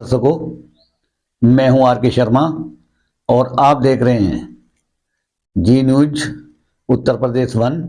दर्शकों, मैं हूं आर के शर्मा और आप देख रहे हैं जी न्यूज उत्तर प्रदेश वन।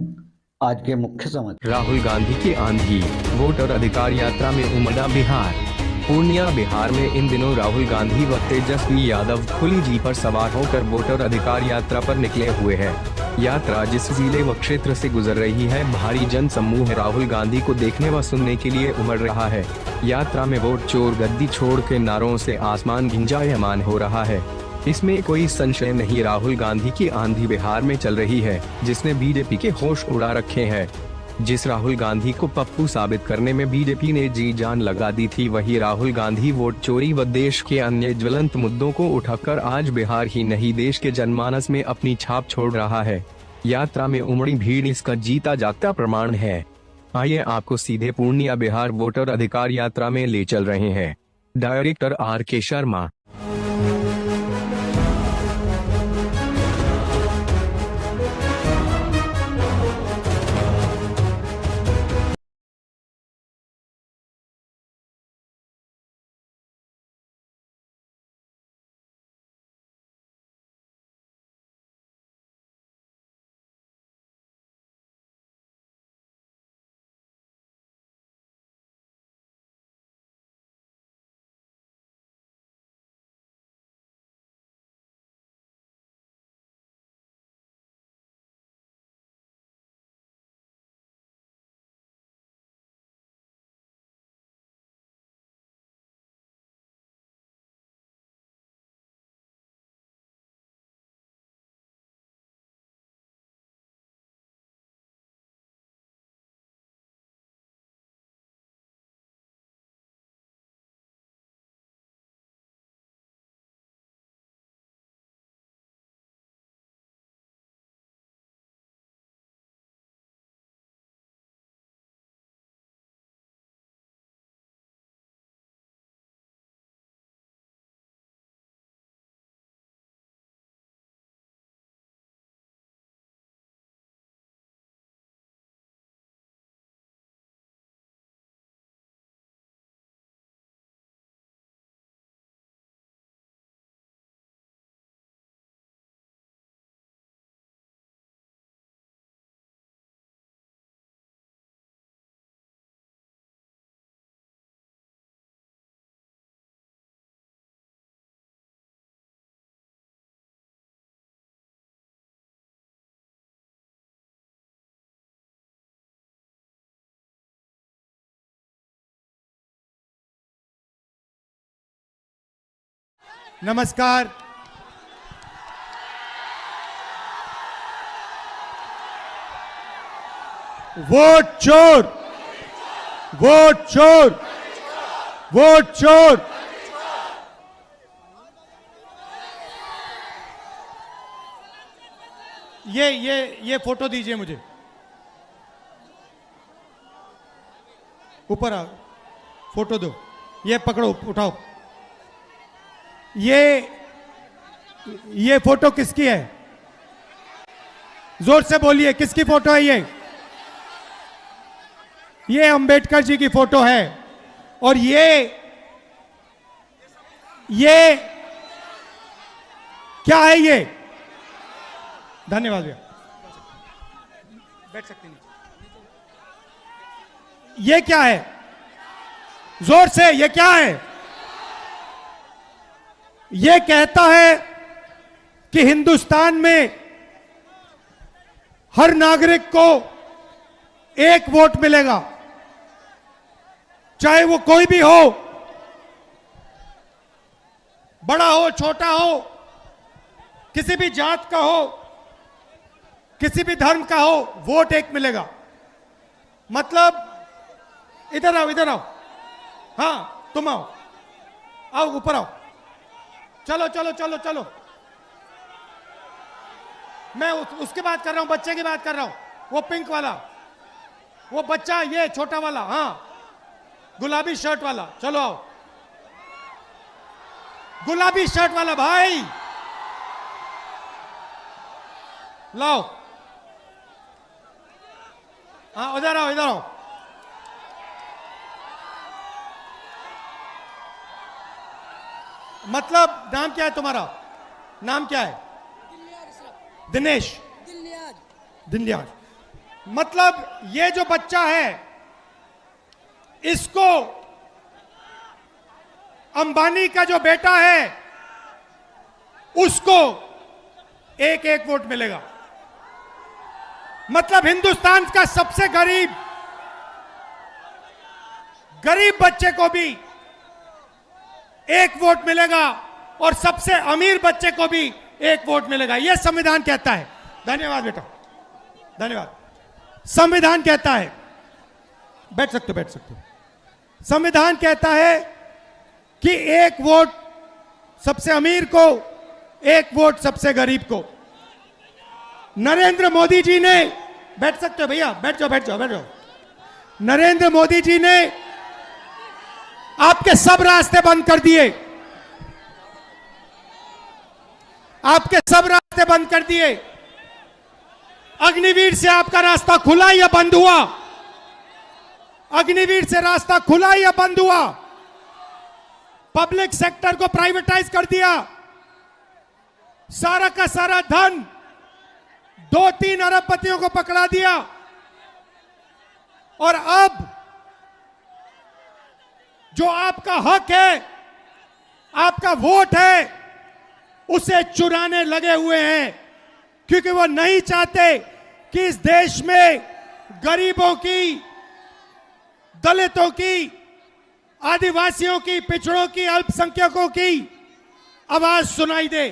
आज के मुख्य समाचार। राहुल गांधी की आंधी, वोटर अधिकार यात्रा में उमड़ा बिहार। पूर्णिया बिहार में इन दिनों राहुल गांधी व तेजस्वी यादव खुली जीप पर सवार होकर वोटर अधिकार यात्रा पर निकले हुए हैं। यात्रा जिस जिले व क्षेत्र से गुजर रही है, भारी जन समूह राहुल गांधी को देखने व सुनने के लिए उमड़ रहा है। यात्रा में वोट चोर गद्दी छोड़ के नारों से आसमान गुंजायमान हो रहा है। इसमें कोई संशय नहीं, राहुल गांधी की आंधी बिहार में चल रही है, जिसने बीजेपी के होश उड़ा रखे हैं। जिस राहुल गांधी को पप्पू साबित करने में बीजेपी ने जी जान लगा दी थी, वही राहुल गांधी वोट चोरी व देश के अन्य ज्वलंत मुद्दों को उठाकर आज बिहार ही नहीं देश के जनमानस में अपनी छाप छोड़ रहा है। यात्रा में उमड़ी भीड़ इसका जीता जागता प्रमाण है। आइए आपको सीधे पूर्णिया बिहार वोटर अधिकार यात्रा में ले चल रहे हैं। डायरेक्टर आर के शर्मा। नमस्कार। वोट चोर, वोट चोर, वोट चोर। ये फोटो दीजिए मुझे। ऊपर आओ, फोटो दो। ये पकड़ो, उठाओ। ये फोटो किसकी है? जोर से बोलिए, किसकी फोटो है ये? ये अंबेडकर जी की फोटो है। और ये क्या है ये? धन्यवाद भैया, बैठ सकते हैं। ये क्या है? जोर से, ये क्या है? ये कहता है कि हिंदुस्तान में हर नागरिक को एक वोट मिलेगा, चाहे वो कोई भी हो, बड़ा हो छोटा हो, किसी भी जात का हो, किसी भी धर्म का हो, वोट एक मिलेगा। मतलब इधर आओ, इधर आओ। हाँ, तुम आओ, आओ ऊपर आओ। चलो चलो चलो चलो। मैं उसकी बात कर रहा हूं, बच्चे की बात कर रहा हूं। वो पिंक वाला, वो बच्चा, ये छोटा वाला, हाँ गुलाबी शर्ट वाला। चलो आओ, गुलाबी शर्ट वाला भाई, लाओ। हाँ इधर आओ, इधर आओ। मतलब नाम क्या है तुम्हारा? नाम क्या है? दिनेश दिनलियाज। मतलब ये जो बच्चा है इसको अंबानी का जो बेटा है उसको एक एक वोट मिलेगा। मतलब हिंदुस्तान का सबसे गरीब बच्चे को भी एक वोट मिलेगा और सबसे अमीर बच्चे को भी एक वोट मिलेगा। यह संविधान कहता है। धन्यवाद बेटा, धन्यवाद। संविधान कहता है, बैठ सकते हो, बैठ सकते हो। संविधान कहता है कि एक वोट सबसे अमीर को, एक वोट सबसे गरीब को। नरेंद्र मोदी जी ने, बैठ सकते हो भैया, बैठ जाओ, बैठ जाओ, बैठ जाओ। नरेंद्र मोदी जी ने आपके सब रास्ते बंद कर दिए, आपके सब रास्ते बंद कर दिए। अग्निवीर से आपका रास्ता खुला या बंद हुआ? अग्निवीर से रास्ता खुला या बंद हुआ? पब्लिक सेक्टर को प्राइवेटाइज कर दिया। सारा का सारा धन 2-3 अरबपतियों को पकड़ा दिया और अब जो आपका हक है, आपका वोट है, उसे चुराने लगे हुए हैं, क्योंकि वो नहीं चाहते कि इस देश में गरीबों की, दलितों की, आदिवासियों की, पिछड़ों की, अल्पसंख्यकों की आवाज सुनाई दे।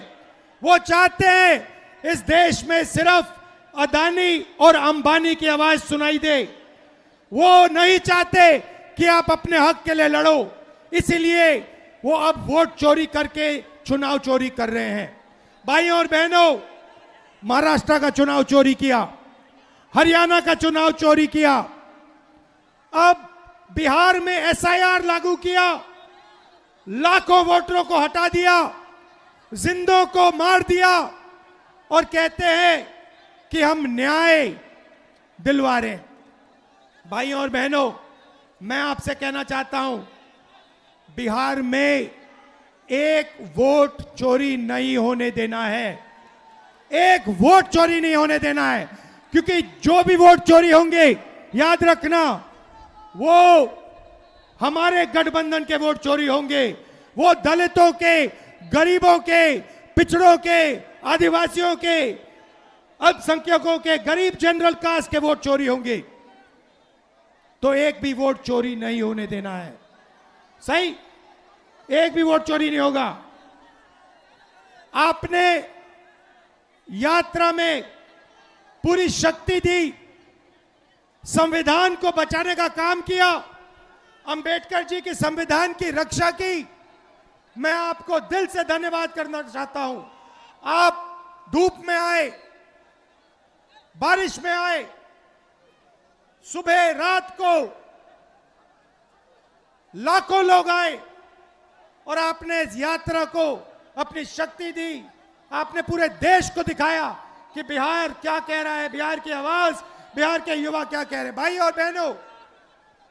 वो चाहते हैं इस देश में सिर्फ अदानी और अंबानी की आवाज सुनाई दे। वो नहीं चाहते कि आप अपने हक के लिए लड़ो, इसीलिए वो अब वोट चोरी करके चुनाव चोरी कर रहे हैं। भाइयों और बहनों, महाराष्ट्र का चुनाव चोरी किया, हरियाणा का चुनाव चोरी किया, अब बिहार में एसआईआर लागू किया, लाखों वोटरों को हटा दिया, जिंदों को मार दिया और कहते हैं कि हम न्याय दिलवा रहे हैं। भाइयों और बहनों, मैं आपसे कहना चाहता हूं, बिहार में एक वोट चोरी नहीं होने देना है। एक वोट चोरी नहीं होने देना है, क्योंकि जो भी वोट चोरी होंगे, याद रखना, वो हमारे गठबंधन के वोट चोरी होंगे। वो दलितों के, गरीबों के, पिछड़ों के, आदिवासियों के, अल्पसंख्यकों के, गरीब जनरल कास्ट के वोट चोरी होंगे। तो एक भी वोट चोरी नहीं होने देना है। सही, एक भी वोट चोरी नहीं होगा। आपने यात्रा में पूरी शक्ति दी, संविधान को बचाने का काम किया, अंबेडकर जी की संविधान की रक्षा की। मैं आपको दिल से धन्यवाद करना चाहता हूं। आप धूप में आए, बारिश में आए, सुबह रात को लाखों लोग आए और आपने इस यात्रा को अपनी शक्ति दी। आपने पूरे देश को दिखाया कि बिहार क्या कह रहा है, बिहार की आवाज, बिहार के युवा क्या कह रहे हैं। भाई और बहनों,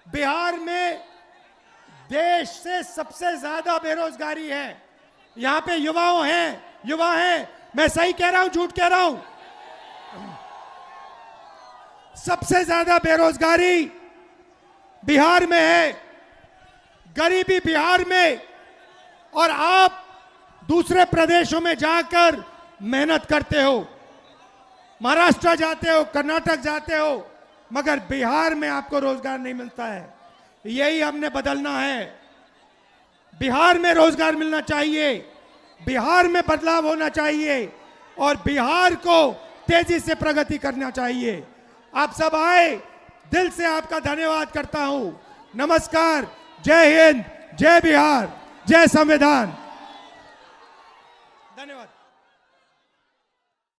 बिहार में देश से सबसे ज्यादा बेरोजगारी है। यहां पे युवा हैं। मैं सही कह रहा हूं, झूठ कह रहा हूं? सबसे ज्यादा बेरोजगारी बिहार में है, गरीबी बिहार में। और आप दूसरे प्रदेशों में जाकर मेहनत करते हो, महाराष्ट्र जाते हो, कर्नाटक जाते हो, मगर बिहार में आपको रोजगार नहीं मिलता है। यही हमने बदलना है। बिहार में रोजगार मिलना चाहिए, बिहार में बदलाव होना चाहिए और बिहार को तेजी से प्रगति करना चाहिए। आप सब आए, दिल से आपका धन्यवाद करता हूं। नमस्कार, जय हिंद, जय बिहार, जय संविधान। धन्यवाद।